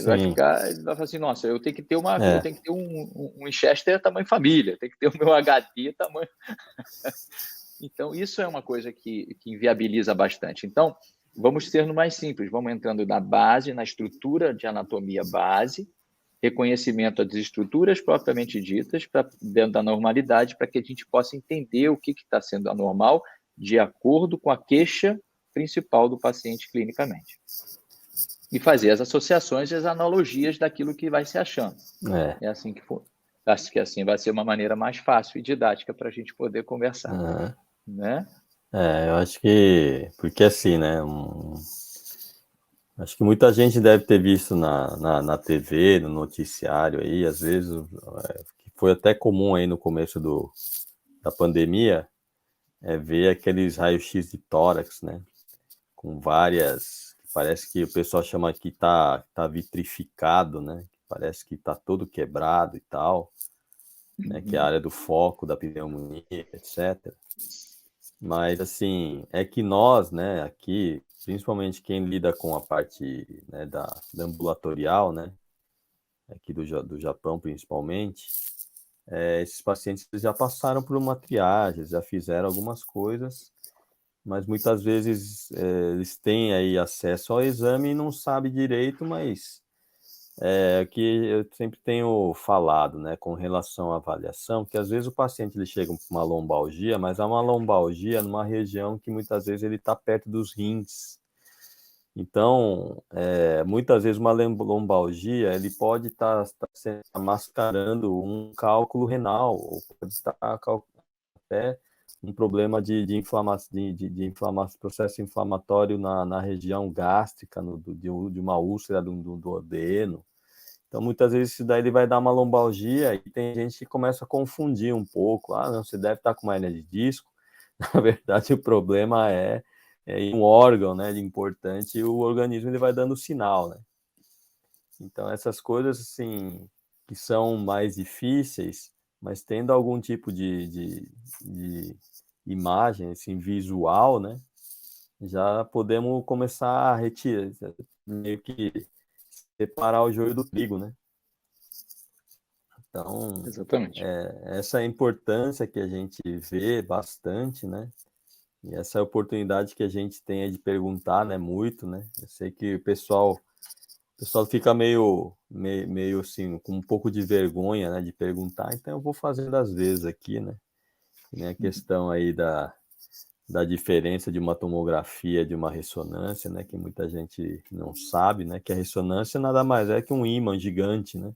vai falar assim, nossa, eu tenho que ter eu tenho que ter um Winchester tamanho família, tem que ter o meu HD tamanho... Então, isso é uma coisa que inviabiliza bastante. Então, vamos ser no mais simples, vamos entrando na base, na estrutura de anatomia base, reconhecimento das estruturas propriamente ditas, dentro da normalidade, para que a gente possa entender o que está sendo anormal de acordo com a queixa principal do paciente clinicamente. E fazer as associações e as analogias daquilo que vai se achando. É assim que for. Acho que assim vai ser uma maneira mais fácil e didática para a gente poder conversar. Né? Eu acho que... Porque assim, né? Acho que muita gente deve ter visto na TV, no noticiário aí, às vezes, que foi até comum aí no começo da pandemia, ver aqueles raios-x de tórax, né? Com várias... Parece que o pessoal chama que tá vitrificado, né? Parece que tá todo quebrado e tal, né? Que é a área do foco, da pneumonia, etc. Mas, assim, é que nós, né, aqui, principalmente quem lida com a parte, né, da ambulatorial, né, aqui do Japão principalmente, esses pacientes eles já passaram por uma triagem, já fizeram algumas coisas, mas muitas vezes eles têm aí acesso ao exame e não sabem direito, mas que eu sempre tenho falado, né, com relação à avaliação, que às vezes o paciente ele chega com uma lombalgia, mas é uma lombalgia numa região que muitas vezes ele está perto dos rins. Então, muitas vezes uma lombalgia ele pode estar mascarando um cálculo renal, ou pode estar até um problema de inflamação, processo inflamatório na região gástrica, de uma úlcera do duodeno. Então, muitas vezes isso daí ele vai dar uma lombalgia e tem gente que começa a confundir um pouco. Ah, não, você deve estar com uma hernia de disco. Na verdade, o problema é um órgão, né, importante, e o organismo ele vai dando sinal, né? Então, essas coisas, assim, que são mais difíceis, mas tendo algum tipo de imagem, assim, visual, né, já podemos começar a retirar, meio que separar o joio do trigo, né? Então, Exatamente. essa é a importância que a gente vê bastante, né? E essa é a oportunidade que a gente tem de perguntar, né? Muito, né? Eu sei que o pessoal fica meio assim, com um pouco de vergonha, né? De perguntar, então eu vou fazendo às vezes aqui, né? Tem a questão aí da diferença de uma tomografia de uma ressonância, né? Que muita gente não sabe, né? Que a ressonância nada mais é que um ímã gigante, né?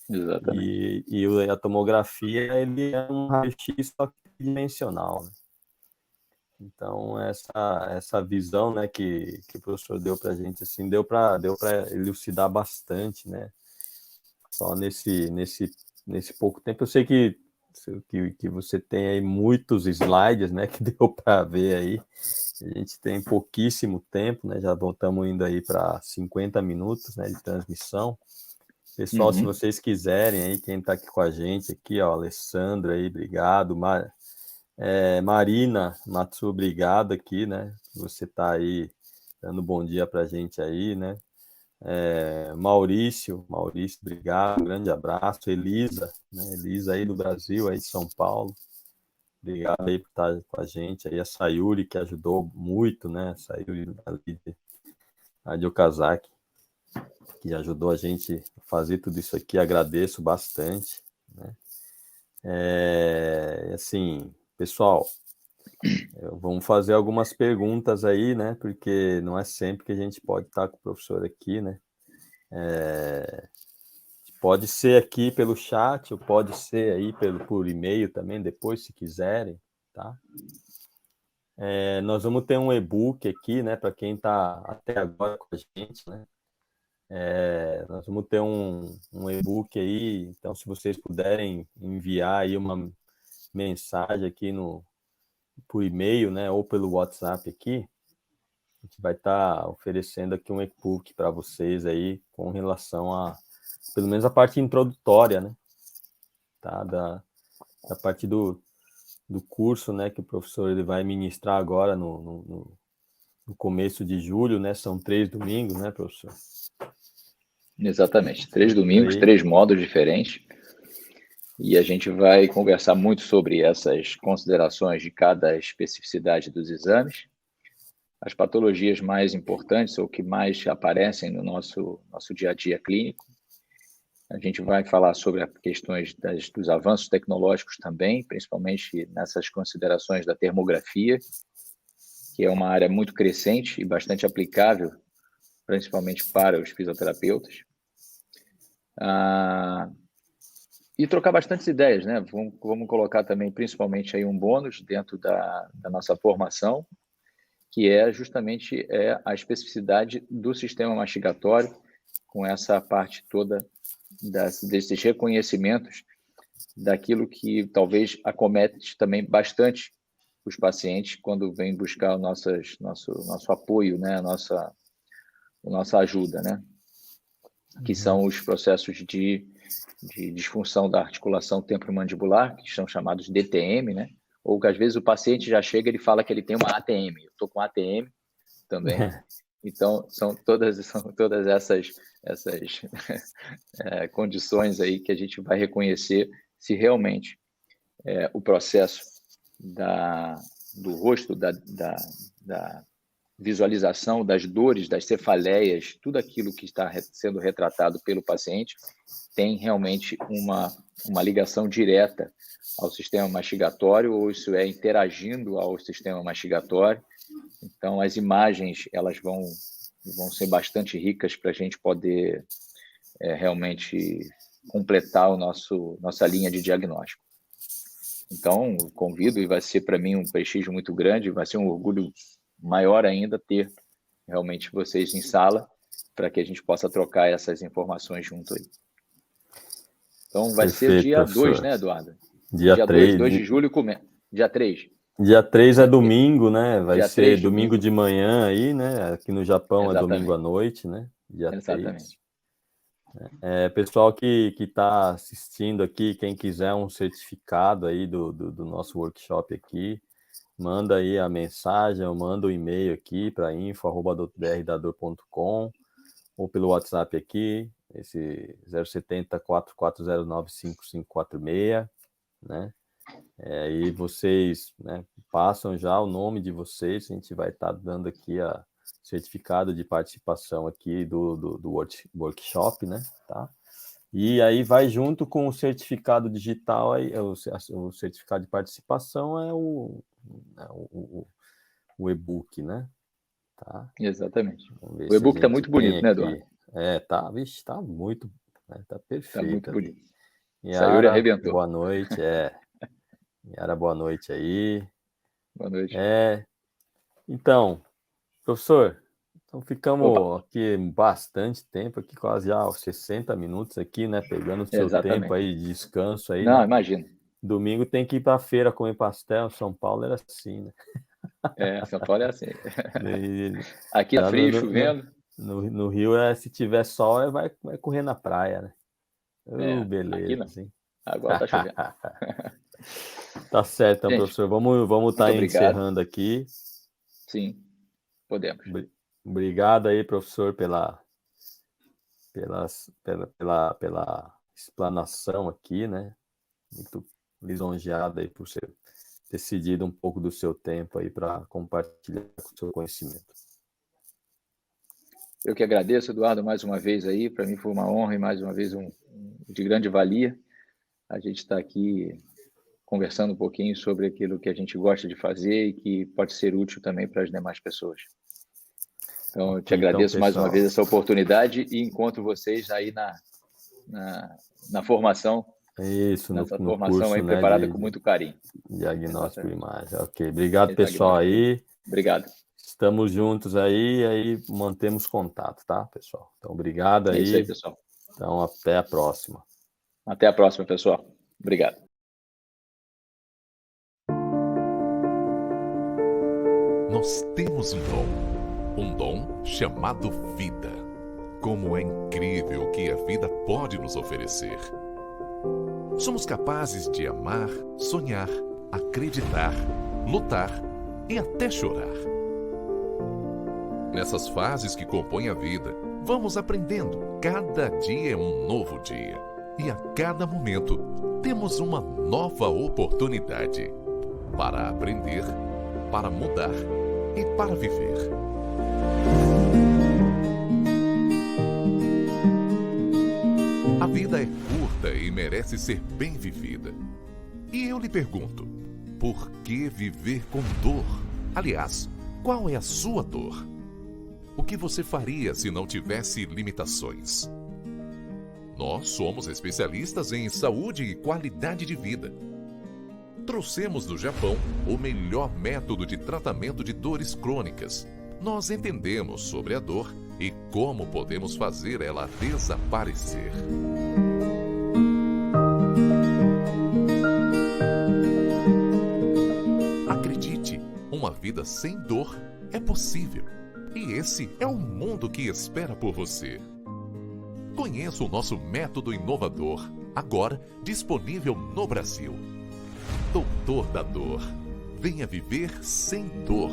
Exatamente. E a tomografia, ele é um raio-x só que dimensional, né? Então, essa visão, né, que o professor deu para a gente, assim, deu para elucidar bastante, né? Só nesse pouco tempo. Eu sei que você tem aí muitos slides, né, que deu para ver aí. A gente tem pouquíssimo tempo, né? Já voltamos indo aí para 50 minutos, né, de transmissão. Pessoal, se vocês quiserem aí, quem está aqui com a gente aqui, ó, Alessandro aí, obrigado, Marina Matsu, obrigado aqui, né? Você está aí dando bom dia para a gente aí, né? Maurício, obrigado, um grande abraço. Elisa, né? Elisa aí do Brasil, aí de São Paulo, obrigado aí por estar com a gente aí. A Sayuri, que ajudou muito, né? A Sayuri de Okazaki, que ajudou a gente a fazer tudo isso aqui, agradeço bastante, né? Assim, pessoal, vamos fazer algumas perguntas aí, né? Porque não é sempre que a gente pode estar com o professor aqui, né? Pode ser aqui pelo chat, ou pode ser aí por e-mail também, depois, se quiserem, tá? Nós vamos ter um e-book aqui, né? Para quem está até agora com a gente, né? Nós vamos ter um e-book aí, então se vocês puderem enviar aí uma mensagem aqui por e-mail, né, ou pelo WhatsApp aqui, a gente vai estar oferecendo aqui um e-book para vocês aí com relação a, pelo menos a parte introdutória, né, tá, da parte do curso, né, que o professor ele vai ministrar agora no começo de julho, né, são 3 domingos, né, professor? Exatamente. 3 domingos, 3 modos diferentes. E a gente vai conversar muito sobre essas considerações de cada especificidade dos exames, as patologias mais importantes ou que mais aparecem no nosso dia a dia clínico. A gente vai falar sobre as questões dos avanços tecnológicos também, principalmente nessas considerações da termografia, que é uma área muito crescente e bastante aplicável, principalmente para os fisioterapeutas. E trocar bastantes ideias, né? Vamos colocar também, principalmente, aí um bônus dentro da nossa formação, que é justamente a especificidade do sistema mastigatório, com essa parte toda desses reconhecimentos daquilo que talvez acomete também bastante os pacientes quando vêm buscar o nosso apoio, né? a nossa ajuda, né? Que são os processos de disfunção da articulação temporomandibular, que são chamados DTM, né? Ou que às vezes o paciente já chega e fala que ele tem uma ATM. Eu estou com ATM também. Então, são todas essas condições aí que a gente vai reconhecer se realmente o processo do rosto, da visualização das dores, das cefaleias, tudo aquilo que está sendo retratado pelo paciente tem realmente uma ligação direta ao sistema mastigatório, ou isso é interagindo ao sistema mastigatório. Então, as imagens elas vão ser bastante ricas para a gente poder realmente completar nossa linha de diagnóstico. Então, convido, e vai ser para mim um prestígio muito grande, vai ser um orgulho maior ainda ter realmente vocês em sala para que a gente possa trocar essas informações junto aí. Então, vai ser dia 2, né, Eduardo? Dia 3. 2 de julho, dia 3. Dia 3 é domingo, né? Vai dia ser 3, domingo de manhã aí, né? Aqui no Japão Exatamente. É domingo à noite, né? Dia Exatamente. 3. Pessoal que está assistindo aqui, quem quiser um certificado aí do nosso workshop aqui, manda aí a mensagem, ou manda o e-mail aqui para info@drdador.com ou pelo WhatsApp aqui, esse 070-4409-5546, né? E vocês, né, passam já o nome de vocês, a gente vai estar dando aqui a certificado de participação aqui do workshop, né, tá? E aí vai junto com o certificado digital, aí, o certificado de participação é o e-book, né? Tá? Exatamente. O e-book está muito bonito, né, Eduardo? Tá muito, né, tá perfeito. Está muito bonito. Sayuri arrebentou. Boa noite, Yara, boa noite aí. Boa noite. Então, professor, ficamos aqui bastante tempo, aqui quase já 60 minutos aqui, né? Pegando o seu tempo aí de descanso aí. Não, né? imagina. Domingo tem que ir para a feira comer pastel. São Paulo era assim, né? São Paulo é assim. Aqui é frio, chovendo. No Rio, se tiver sol, vai correr na praia, né? Beleza. Aqui não. Assim. Agora tá chovendo. Tá certo, então, gente, professor. Vamos estar encerrando aqui. Sim, podemos. Obrigado aí, professor, pela explanação aqui, né? Muito lisonjeado aí por ter cedido um pouco do seu tempo aí para compartilhar o seu conhecimento. Eu que agradeço, Eduardo, mais uma vez aí. Para mim foi uma honra e mais uma vez de grande valia. A gente está aqui conversando um pouquinho sobre aquilo que a gente gosta de fazer e que pode ser útil também para as demais pessoas. Então, eu te agradeço mais uma vez essa oportunidade e encontro vocês aí na formação. Isso, nessa no formação curso, aí, né, preparada com muito carinho. Diagnóstico de imagem. Ok, obrigado, pessoal, aí. Obrigado. Estamos juntos aí mantemos contato, tá, pessoal? Então, obrigado aí. É isso aí, pessoal. Então, até a próxima. Até a próxima, pessoal. Obrigado. Nós temos um dom chamado vida. Como é incrível o que a vida pode nos oferecer. Somos capazes de amar, sonhar, acreditar, lutar e até chorar. Nessas fases que compõem a vida, vamos aprendendo. Cada dia é um novo dia. E a cada momento, temos uma nova oportunidade para aprender, para mudar e para viver. A vida é curta e merece ser bem vivida. E eu lhe pergunto, por que viver com dor? Aliás, qual é a sua dor? O que você faria se não tivesse limitações? Nós somos especialistas em saúde e qualidade de vida. Trouxemos do Japão o melhor método de tratamento de dores crônicas. Nós entendemos sobre a dor e como podemos fazer ela desaparecer. Acredite, uma vida sem dor é possível. E esse é o mundo que espera por você. Conheça o nosso método inovador, agora disponível no Brasil. Doutor da Dor. Venha viver sem dor.